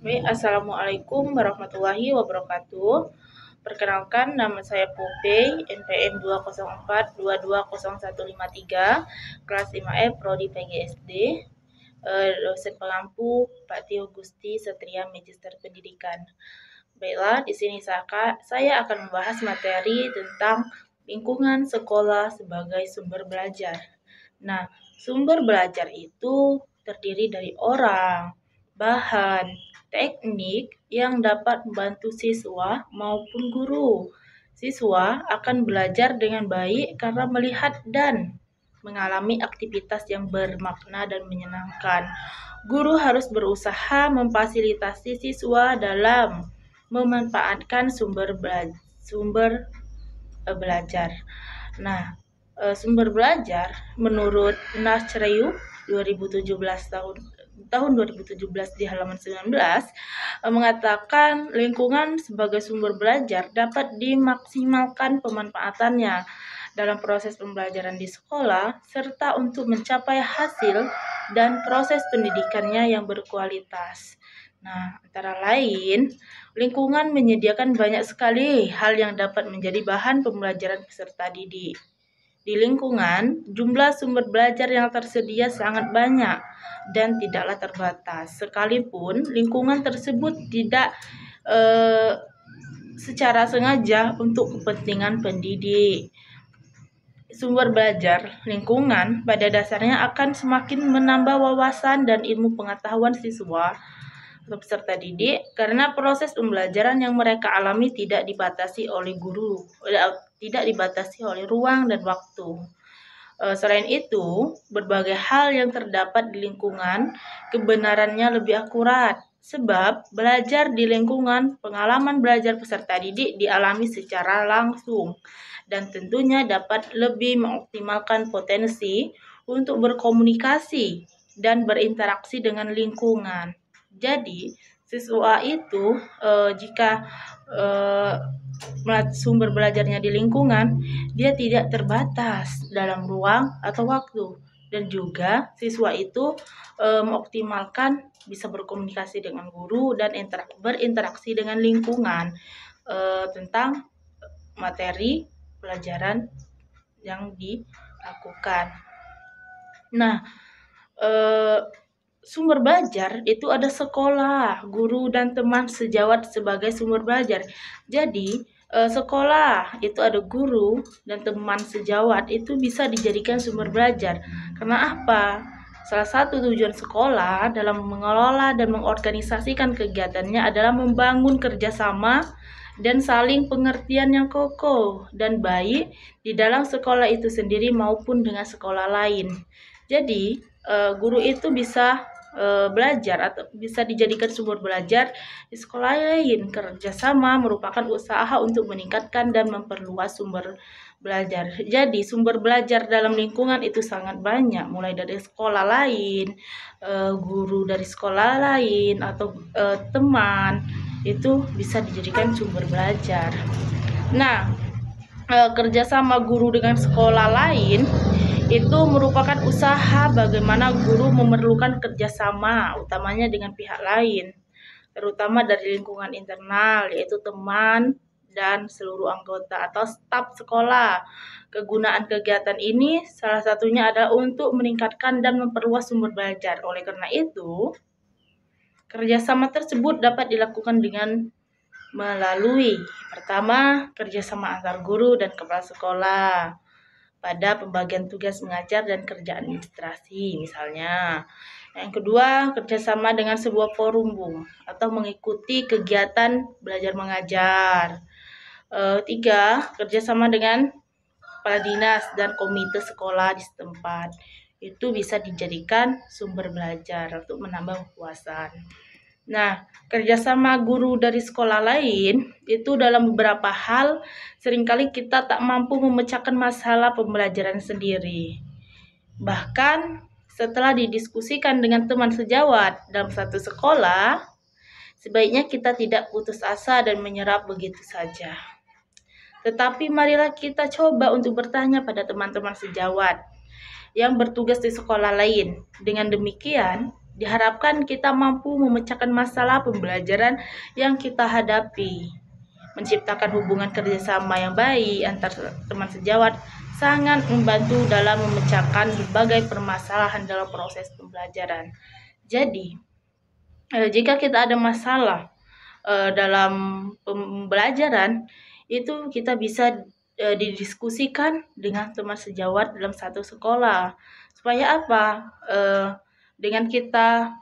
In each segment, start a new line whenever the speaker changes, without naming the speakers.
Assalamualaikum warahmatullahi wabarakatuh. Perkenalkan, nama saya Popey, NPM 204220153, kelas 5F, Prodi PGSD. Dosen pengampu Pak Tio Gusti Satria, Magister Pendidikan. Baiklah, di sini saya akan membahas materi tentang lingkungan sekolah sebagai sumber belajar. Nah, sumber belajar itu terdiri dari orang, bahan, teknik yang dapat membantu siswa maupun guru. Siswa akan belajar dengan baik karena melihat dan mengalami aktivitas yang bermakna dan menyenangkan. Guru harus berusaha memfasilitasi siswa dalam memanfaatkan sumber belajar. Nah, sumber belajar menurut Nasreu 2017 tahun 2017 di halaman 19 mengatakan lingkungan sebagai sumber belajar dapat dimaksimalkan pemanfaatannya dalam proses pembelajaran di sekolah serta untuk mencapai hasil dan proses pendidikannya yang berkualitas. Nah, antara lain, lingkungan menyediakan banyak sekali hal yang dapat menjadi bahan pembelajaran peserta didik. Di lingkungan, jumlah sumber belajar yang tersedia sangat banyak dan tidaklah terbatas. Sekalipun lingkungan tersebut tidak secara sengaja untuk kepentingan pendidik. Sumber belajar lingkungan pada dasarnya akan semakin menambah wawasan dan ilmu pengetahuan siswa atau peserta didik karena proses pembelajaran yang mereka alami tidak dibatasi oleh guru, tidak dibatasi oleh ruang dan waktu. Selain itu, berbagai hal yang terdapat di lingkungan kebenarannya lebih akurat, sebab belajar di lingkungan, pengalaman belajar peserta didik dialami secara langsung dan tentunya dapat lebih mengoptimalkan potensi untuk berkomunikasi dan berinteraksi dengan lingkungan. Jadi, siswa itu jika sumber belajarnya di lingkungan, dia tidak terbatas dalam ruang atau waktu. Dan juga siswa itu mengoptimalkan bisa berkomunikasi dengan guru dan berinteraksi dengan lingkungan tentang materi pelajaran yang dilakukan. Nah, sumber belajar itu ada sekolah, guru, dan teman sejawat sebagai sumber belajar. Jadi, sekolah itu ada guru dan teman sejawat itu bisa dijadikan sumber belajar. Karena apa? Salah satu tujuan sekolah dalam mengelola dan mengorganisasikan kegiatannya adalah membangun kerjasama dan saling pengertian yang kokoh dan baik di dalam sekolah itu sendiri maupun dengan sekolah lain. Jadi, guru itu bisa belajar atau bisa dijadikan sumber belajar di sekolah lain. Kerjasama merupakan usaha untuk meningkatkan dan memperluas sumber belajar. Jadi sumber belajar dalam lingkungan itu sangat banyak, mulai dari sekolah lain, guru dari sekolah lain, atau teman, itu bisa dijadikan sumber belajar. Nah, kerjasama guru dengan sekolah lain itu merupakan usaha bagaimana guru memerlukan kerjasama utamanya dengan pihak lain, terutama dari lingkungan internal, yaitu teman dan seluruh anggota atau staf sekolah. Kegunaan kegiatan ini salah satunya adalah untuk meningkatkan dan memperluas sumber belajar. Oleh karena itu, kerjasama tersebut dapat dilakukan dengan melalui pertama, kerjasama antar guru dan kepala sekolah pada pembagian tugas mengajar dan kerja administrasi misalnya. Yang kedua, kerjasama dengan sebuah forum atau mengikuti kegiatan belajar mengajar. Tiga, kerjasama dengan kepala dinas dan komite sekolah di setempat. Itu bisa dijadikan sumber belajar untuk menambah wawasan. Nah, kerjasama guru dari sekolah lain itu dalam beberapa hal seringkali kita tak mampu memecahkan masalah pembelajaran sendiri. Bahkan setelah didiskusikan dengan teman sejawat dalam satu sekolah, sebaiknya kita tidak putus asa dan menyerah begitu saja. Tetapi marilah kita coba untuk bertanya pada teman-teman sejawat yang bertugas di sekolah lain. Dengan demikian, Diharapkan kita mampu memecahkan masalah pembelajaran yang kita hadapi. Menciptakan hubungan kerjasama yang baik antar teman sejawat sangat membantu dalam memecahkan berbagai permasalahan dalam proses pembelajaran. Jadi, jika kita ada masalah dalam pembelajaran, itu kita bisa didiskusikan dengan teman sejawat dalam satu sekolah. Supaya apa? Dengan kita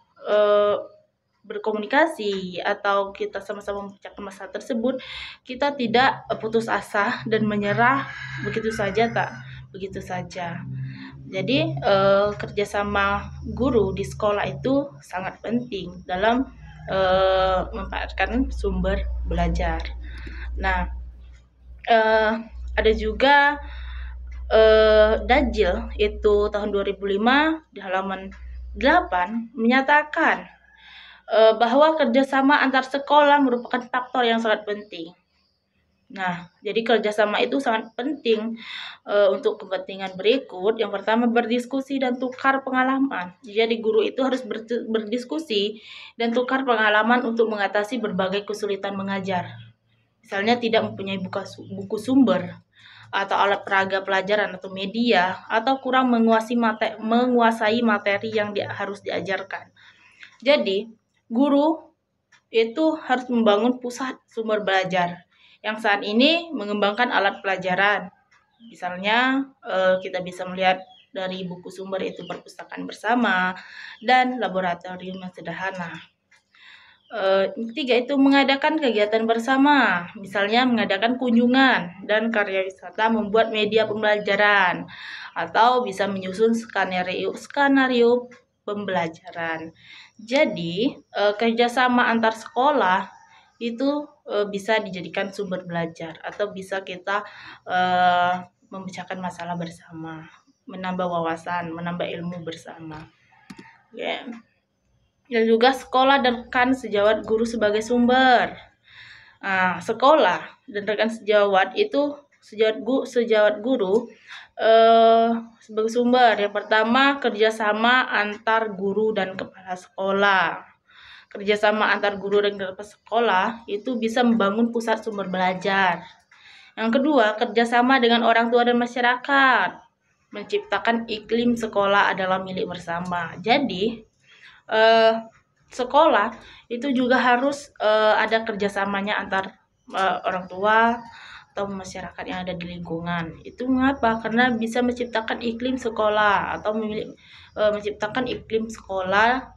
berkomunikasi atau kita sama-sama memecahkan masalah tersebut, kita tidak putus asa dan menyerah begitu saja, tak begitu saja. Jadi kerjasama guru di sekolah itu sangat penting dalam memanfaatkan sumber belajar. Nah, ada juga Dajjal itu tahun 2005 di halaman 8 menyatakan bahwa kerjasama antar sekolah merupakan faktor yang sangat penting. Nah, jadi kerjasama itu sangat penting untuk kepentingan berikut. Yang pertama, berdiskusi dan tukar pengalaman. Jadi guru itu harus berdiskusi dan tukar pengalaman untuk mengatasi berbagai kesulitan mengajar. Misalnya tidak mempunyai buku sumber atau alat peraga pelajaran atau media, atau kurang menguasai materi yang harus diajarkan. Jadi, guru itu harus membangun pusat sumber belajar yang saat ini mengembangkan alat pelajaran. Misalnya kita bisa melihat dari buku sumber itu perpustakaan bersama dan laboratorium yang sederhana. Ketiga itu mengadakan kegiatan bersama, misalnya mengadakan kunjungan dan karya wisata, membuat media pembelajaran, atau bisa menyusun skenario pembelajaran. Jadi kerjasama antar sekolah itu bisa dijadikan sumber belajar atau bisa kita memecahkan masalah bersama, menambah wawasan, menambah ilmu bersama. Yeah. Dan juga sekolah dan rekan sejawat guru sebagai sumber. Nah, sekolah dan rekan sejawat itu sejawat guru sebagai sumber. Yang pertama, kerjasama antar guru dan kepala sekolah. Kerjasama antar guru dan kepala sekolah itu bisa membangun pusat sumber belajar. Yang kedua, kerjasama dengan orang tua dan masyarakat. Menciptakan iklim sekolah adalah milik bersama. Jadi, sekolah itu juga harus ada kerjasamanya antar orang tua atau masyarakat yang ada di lingkungan. Itu mengapa? Karena bisa menciptakan iklim sekolah atau menciptakan iklim sekolah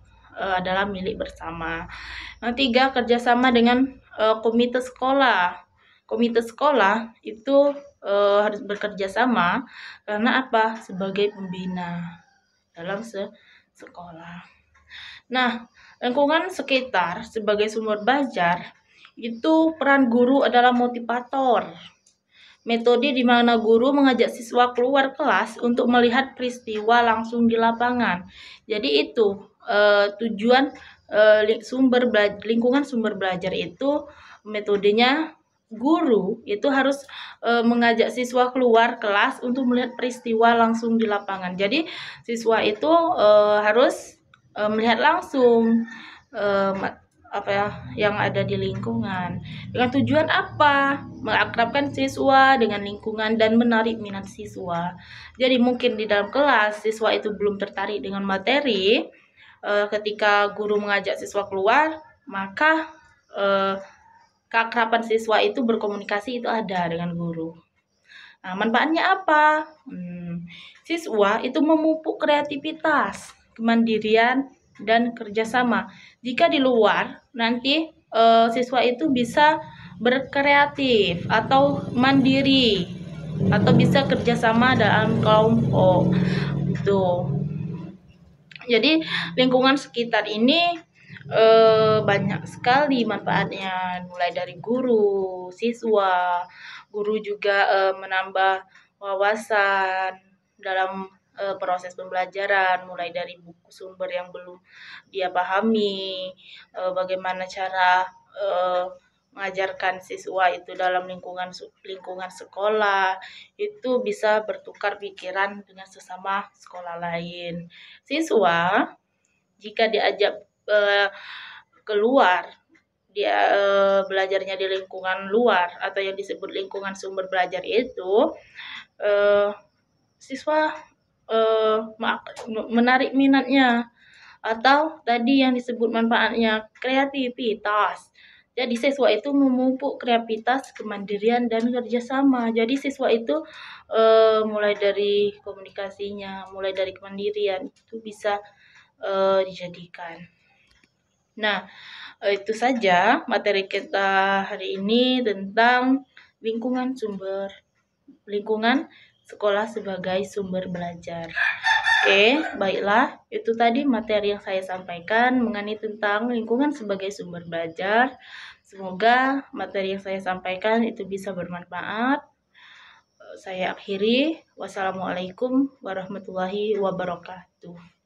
adalah milik bersama. Yang tiga, kerjasama dengan komite sekolah. Komite sekolah itu harus bekerja sama karena apa? Sebagai pembina dalam sekolah. Nah, lingkungan sekitar sebagai sumber belajar itu peran guru adalah motivator. Metode di mana guru mengajak siswa keluar kelas untuk melihat peristiwa langsung di lapangan. Jadi itu tujuan lingkungan sumber belajar itu metodenya guru itu harus mengajak siswa keluar kelas untuk melihat peristiwa langsung di lapangan. Jadi siswa itu harus melihat langsung yang ada di lingkungan. Dengan tujuan apa? Mengakrabkan siswa dengan lingkungan dan menarik minat siswa. Jadi mungkin di dalam kelas siswa itu belum tertarik dengan materi, ketika guru mengajak siswa keluar, maka keakraban siswa itu berkomunikasi itu ada dengan guru. Nah, manfaatnya apa? Siswa itu memupuk kreativitas, kemandirian, dan kerjasama. Jika di luar, nanti siswa itu bisa berkreatif atau mandiri, atau bisa kerjasama dalam kelompok. Gitu. Jadi lingkungan sekitar ini banyak sekali manfaatnya, mulai dari guru, siswa. Guru juga menambah wawasan dalam proses pembelajaran, mulai dari buku sumber yang belum dia pahami, bagaimana cara mengajarkan siswa itu dalam lingkungan sekolah, itu bisa bertukar pikiran dengan sesama sekolah lain. Siswa jika diajak keluar, dia belajarnya di lingkungan luar atau yang disebut lingkungan sumber belajar itu, siswa menarik minatnya, atau tadi yang disebut manfaatnya kreativitas. Jadi siswa itu memupuk kreativitas, kemandirian, dan kerjasama. Jadi siswa itu mulai dari komunikasinya, mulai dari kemandirian itu bisa dijadikan. Nah, itu saja materi kita hari ini tentang lingkungan sekolah sebagai sumber belajar. Oke, baiklah. Itu tadi materi yang saya sampaikan mengenai tentang lingkungan sebagai sumber belajar. Semoga materi yang saya sampaikan itu bisa bermanfaat. Saya akhiri. Wassalamualaikum warahmatullahi wabarakatuh.